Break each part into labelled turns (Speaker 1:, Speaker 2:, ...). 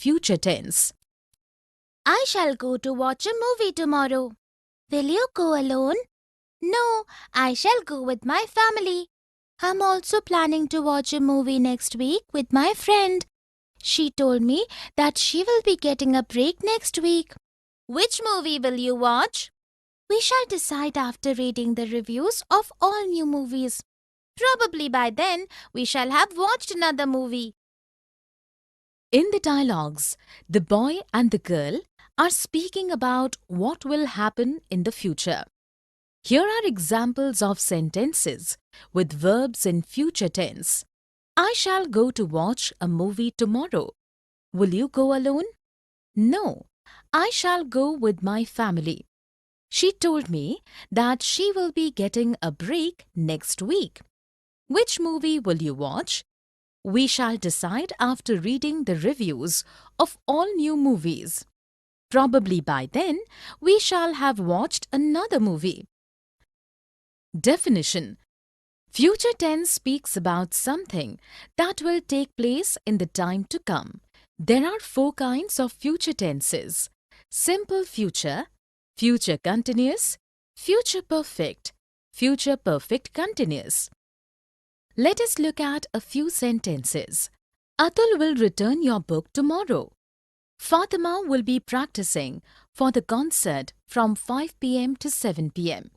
Speaker 1: future tense.
Speaker 2: I shall go to watch a movie tomorrow. Will you go alone? No, I shall go with my family. I'm also planning to watch a movie next week with my friend. She told me that she will be getting a break next week. Which movie will you watch? We shall decide after reading the reviews of all new movies. Probably by then we shall have watched another movie.
Speaker 1: In the dialogues, the boy and the girl are speaking about what will happen in the future. Here are examples of sentences with verbs in future tense. I shall go to watch a movie tomorrow. Will you go alone? No, I shall go with my family. She told me that she will be getting a break next week. Which movie will you watch? We shall decide after reading the reviews of all new movies. Probably by then, we shall have watched another movie. Definition: future tense speaks about something that will take place in the time to come. There are 4 kinds of future tenses: simple future, future continuous, future perfect continuous. Let us look at a few sentences. Atul will return your book tomorrow. Fatima will be practicing for the concert from 5 p.m. to 7 p.m.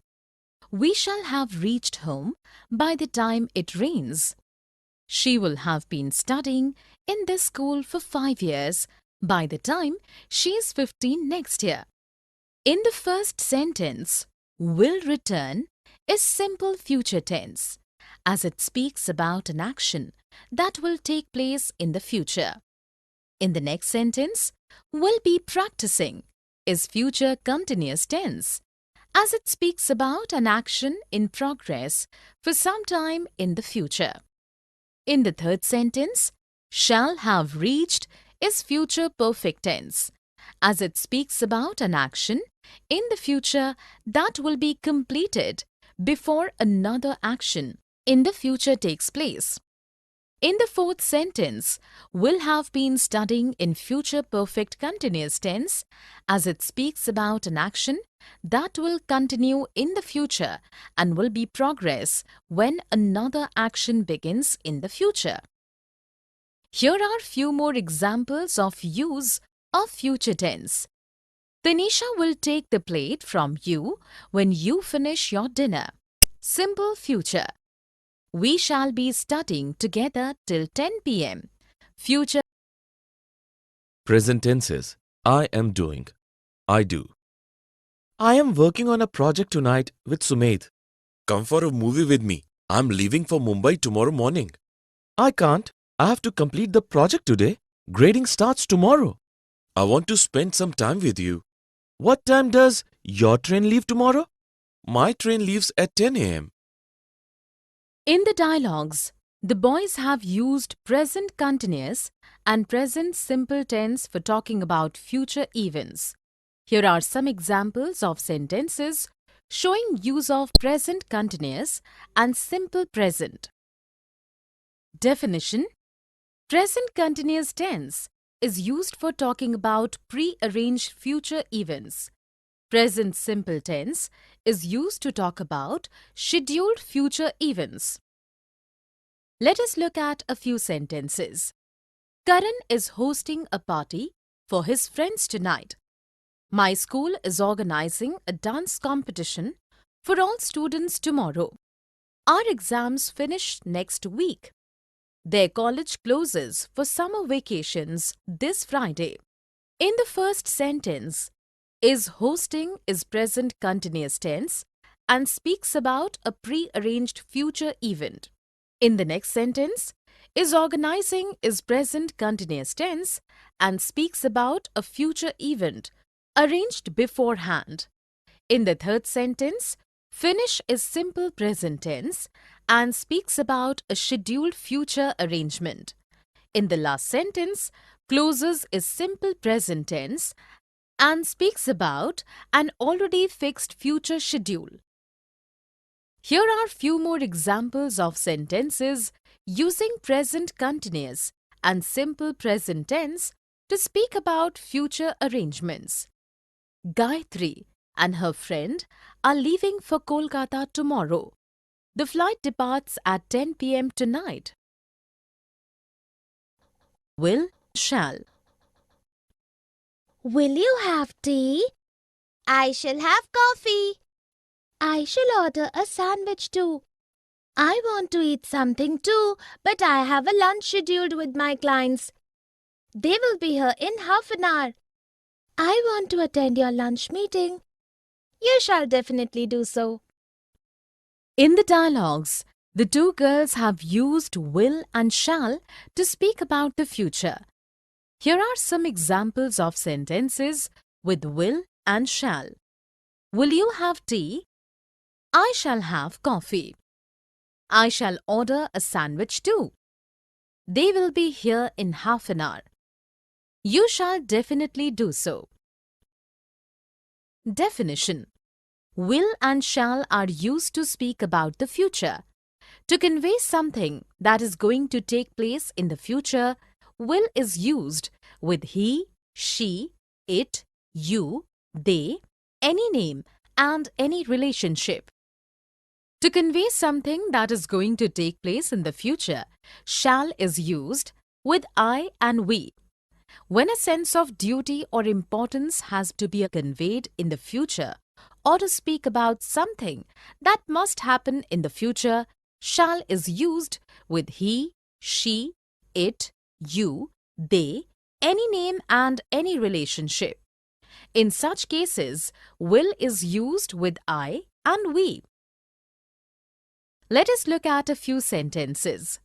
Speaker 1: We shall have reached home by the time it rains. She will have been studying in this school for 5 years by the time she is 15 next year. In the first sentence, will return is simple future tense, as it speaks about an action that will take place in the future. In the next sentence, will be practicing is future continuous tense, as it speaks about an action in progress for some time in the future. In the third sentence, shall have reached is future perfect tense, as it speaks about an action in the future that will be completed before another action in the future takes place. In the fourth sentence, will have been studying in future perfect continuous tense, as it speaks about an action that will continue in the future and will be progress when another action begins in the future. Here are few more examples of use of future tense. Tanisha will take the plate from you when you finish your dinner. Simple future. We shall be studying together till 10 p.m. Future.
Speaker 3: Present tenses. I am doing. I do. I am working on a project tonight with Sumedh. Come for a movie with me. I'm leaving for Mumbai tomorrow morning. I can't. I have to complete the project today. Grading starts tomorrow. I want to spend some time with you. What time does your train leave tomorrow? My train leaves at 10 a.m.
Speaker 1: In the dialogues, the boys have used present continuous and present simple tense for talking about future events. Here are some examples of sentences showing use of present continuous and simple present. Definition: present continuous tense is used for talking about pre-arranged future events. Present simple tense is used to talk about scheduled future events. Let us look at a few sentences. Karan is hosting a party for his friends tonight. My school is organizing a dance competition for all students tomorrow. Our exams finish next week. Their college closes for summer vacations this Friday. In the first sentence, is hosting is present continuous tense and speaks about a pre-arranged future event. In the next sentence, is organizing is present continuous tense and speaks about a future event arranged beforehand. In the third sentence, finish is simple present tense and speaks about a scheduled future arrangement. In the last sentence, closes is simple present tense and speaks about an already fixed future schedule. Here are few more examples of sentences using present continuous and simple present tense to speak about future arrangements. Gayatri and her friend are leaving for Kolkata tomorrow. The flight departs at 10 p.m. tonight. Will, shall.
Speaker 2: Will you have tea? I shall have coffee. I shall order a sandwich too. I want to eat something too, but I have a lunch scheduled with my clients. They will be here in half an hour. I want to attend your lunch meeting. You shall definitely do so.
Speaker 1: In the dialogues, the two girls have used will and shall to speak about the future. Here are some examples of sentences with will and shall. Will you have tea? I shall have coffee. I shall order a sandwich too. They will be here in half an hour. You shall definitely do so. Definition. Will and shall are used to speak about the future. To convey something that is going to take place in the future, will is used with he, she, it, you, they, any name, and any relationship. To convey something that is going to take place in the future, shall is used with I and we. When a sense of duty or importance has to be conveyed in the future, or to speak about something that must happen in the future, shall is used with he, she, it, you, they, any name and any relationship. In such cases, will is used with I and we. Let us look at a few sentences.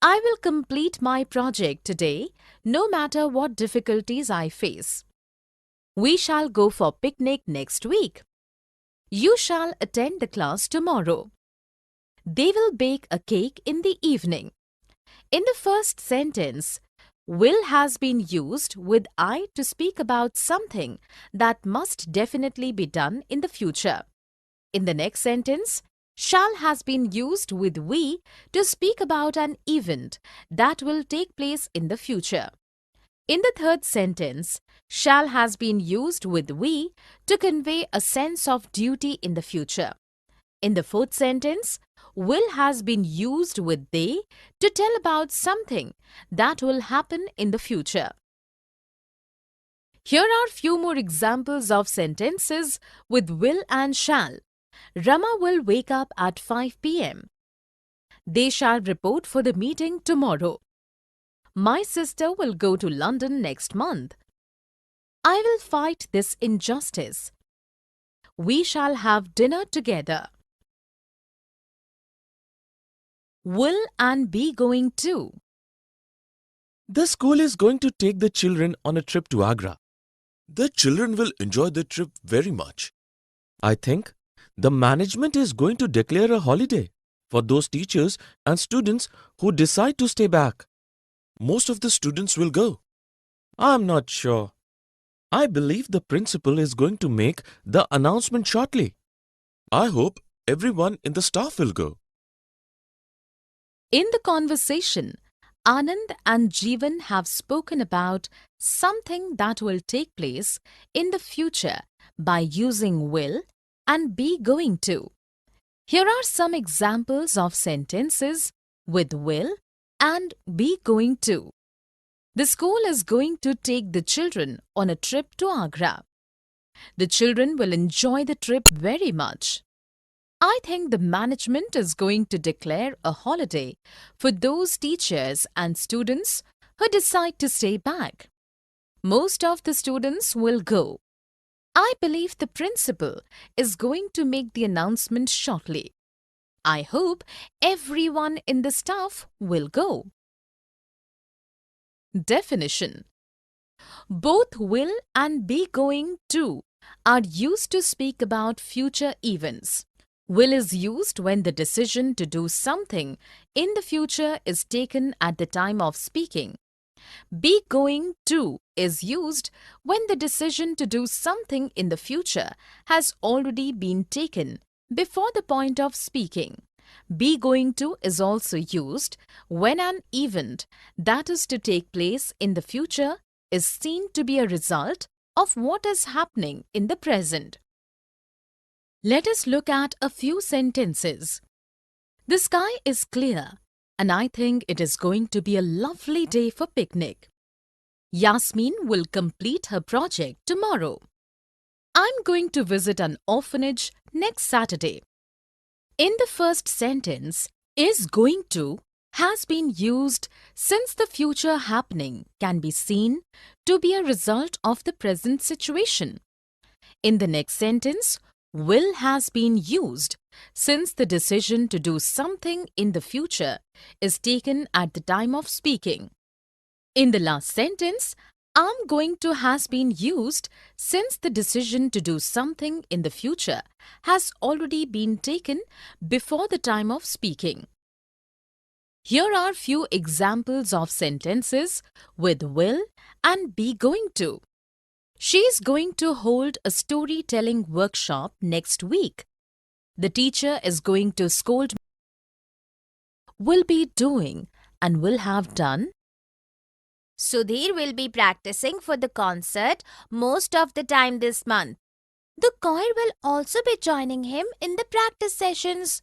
Speaker 1: I will complete my project today, no matter what difficulties I face. We shall go for picnic next week. You shall attend the class tomorrow. They will bake a cake in the evening. In the first sentence, will has been used with I to speak about something that must definitely be done in the future. In the next sentence, shall has been used with we to speak about an event that will take place in the future. In the third sentence, shall has been used with we to convey a sense of duty in the future. In the fourth sentence, will has been used with they to tell about something that will happen in the future. Here are few more examples of sentences with will and shall. Rama will wake up at 5 p.m. They shall report for the meeting tomorrow. My sister will go to London next month. I will fight this injustice. We shall have dinner together. Will and be going to.
Speaker 3: The school is going to take the children on a trip to Agra. The children will enjoy the trip very much. I think the management is going to declare a holiday for those teachers and students who decide to stay back. Most of the students will go. I'm not sure. I believe the principal is going to make the announcement shortly. I hope everyone in the staff will go.
Speaker 1: In the conversation, Anand and Jeevan have spoken about something that will take place in the future by using will and be going to. Here are some examples of sentences with will and be going to. The school is going to take the children on a trip to Agra. The children will enjoy the trip very much. I think the management is going to declare a holiday for those teachers and students who decide to stay back. Most of the students will go. I believe the principal is going to make the announcement shortly. I hope everyone in the staff will go. Definition. Both will and be going to are used to speak about future events. Will is used when the decision to do something in the future is taken at the time of speaking. Be going to is used when the decision to do something in the future has already been taken before the point of speaking. Be going to is also used when an event that is to take place in the future is seen to be a result of what is happening in the present. Let us look at a few sentences. The sky is clear and I think it is going to be a lovely day for picnic. Yasmin will complete her project tomorrow. I'm going to visit an orphanage next Saturday. In the first sentence, is going to has been used since the future happening can be seen to be a result of the present situation. In the next sentence, will has been used since the decision to do something in the future is taken at the time of speaking. In the last sentence, I'm going to has been used since the decision to do something in the future has already been taken before the time of speaking. Here are few examples of sentences with will and be going to. She is going to hold a storytelling workshop next week. The teacher is going to scold me. Will be doing and will have done.
Speaker 2: Sudhir will be practicing for the concert most of the time this month. The choir will also be joining him in the practice sessions.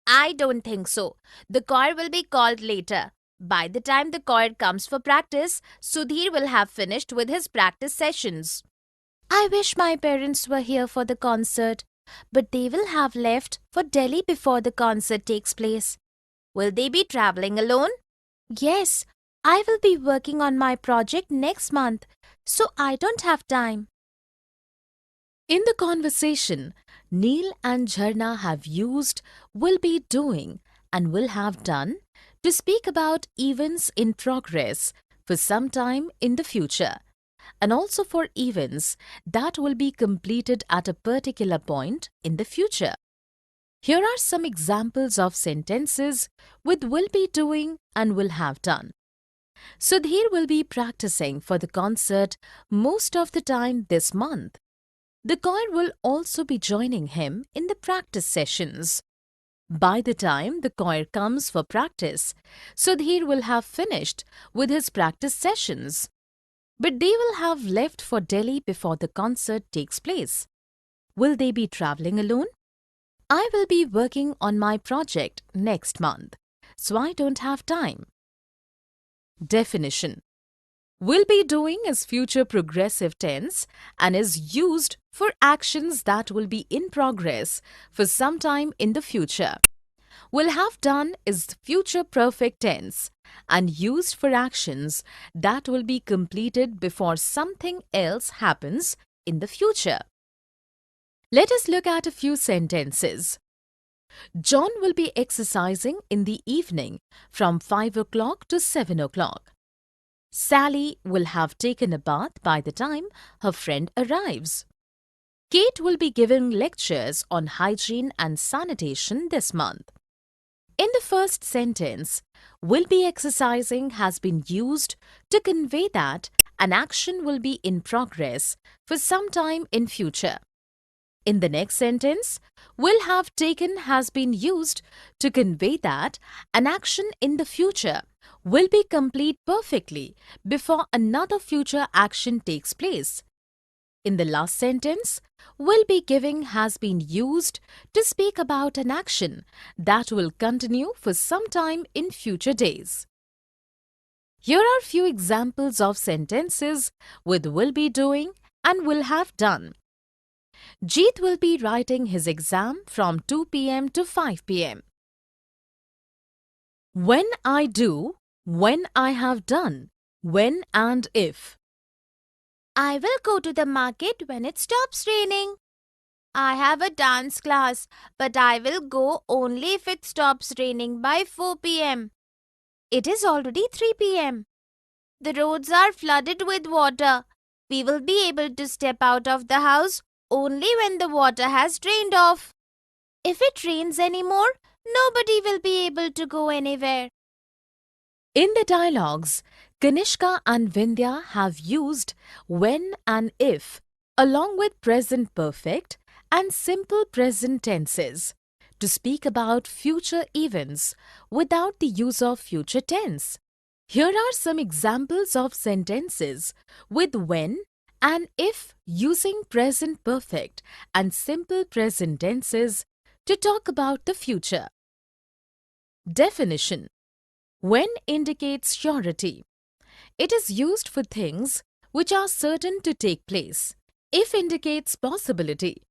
Speaker 2: I don't think so. The choir will be called later. By the time the choir comes for practice, Sudhir will have finished with his practice sessions. I wish my parents were here for the concert, but they will have left for Delhi before the concert takes place. Will they be traveling alone? Yes, I will be working on my project next month, so I don't have time.
Speaker 1: In the conversation, Neil and Jharna have used will be doing and will have done to speak about events in progress for some time in the future, and also for events that will be completed at a particular point in the future. Here are some examples of sentences with will be doing and will have done. Sudhir will be practicing for the concert most of the time this month. The choir will also be joining him in the practice sessions. By the time the choir comes for practice, Sudhir will have finished with his practice sessions. But they will have left for Delhi before the concert takes place. Will they be traveling alone? I will be working on my project next month, so I don't have time. Definition: will be doing is future progressive tense and is used for actions that will be in progress for some time in the future. Will have done is future perfect tense and used for actions that will be completed before something else happens in the future. Let us look at a few sentences. John will be exercising in the evening from 5 o'clock to 7 o'clock. Sally will have taken a bath by the time her friend arrives. Kate will be giving lectures on hygiene and sanitation this month. In the first sentence, will be exercising has been used to convey that an action will be in progress for some time in future. In the next sentence, will have taken has been used to convey that an action in the future will be complete perfectly before another future action takes place. In the last sentence, will be giving has been used to speak about an action that will continue for some time in future days. Here are few examples of sentences with will be doing and will have done. Jeet will be writing his exam from 2 p.m. to 5 p.m. When I do, when I have done, when and if.
Speaker 2: I will go to the market when it stops raining. I have a dance class, but I will go only if it stops raining by 4 p.m. It is already 3 p.m. The roads are flooded with water. We will be able to step out of the house only when the water has drained off. If it rains anymore, nobody will be able to go anywhere.
Speaker 1: In the dialogues, Kanishka and Vindhya have used when and if along with present perfect and simple present tenses to speak about future events without the use of future tense. Here are some examples of sentences with when and if using present perfect and simple present tenses to talk about the future. Definition: when indicates surety. It is used for things which are certain to take place. If indicates possibility.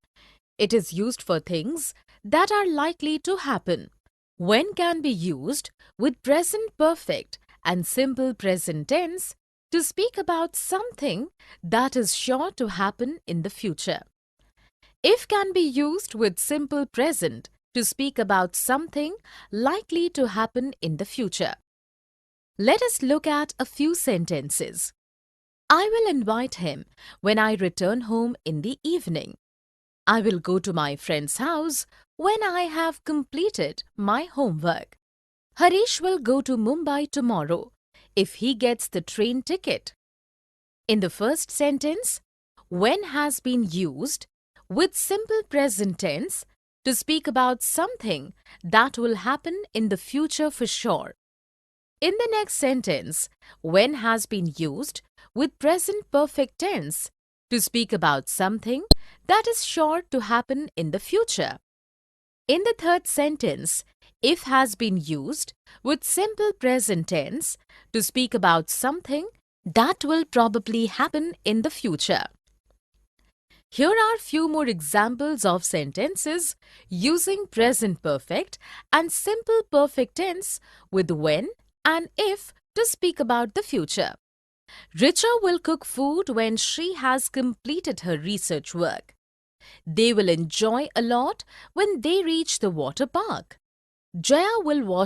Speaker 1: It is used for things that are likely to happen. When can be used with present perfect and simple present tense to speak about something that is sure to happen in the future. If can be used with simple present to speak about something likely to happen in the future. Let us look at a few sentences. I will invite him when I return home in the evening. I will go to my friend's house when I have completed my homework. Harish will go to Mumbai tomorrow if he gets the train ticket. In the first sentence, when has been used with simple present tense to speak about something that will happen in the future for sure. In the next sentence, when has been used with present perfect tense to speak about something that is sure to happen in the future. In the third sentence, if has been used with simple present tense to speak about something that will probably happen in the future. Here are few more examples of sentences using present perfect and simple perfect tense with when and if to speak about the future. Richa will cook food when she has completed her research work. They will enjoy a lot when they reach the water park. Jaya will wash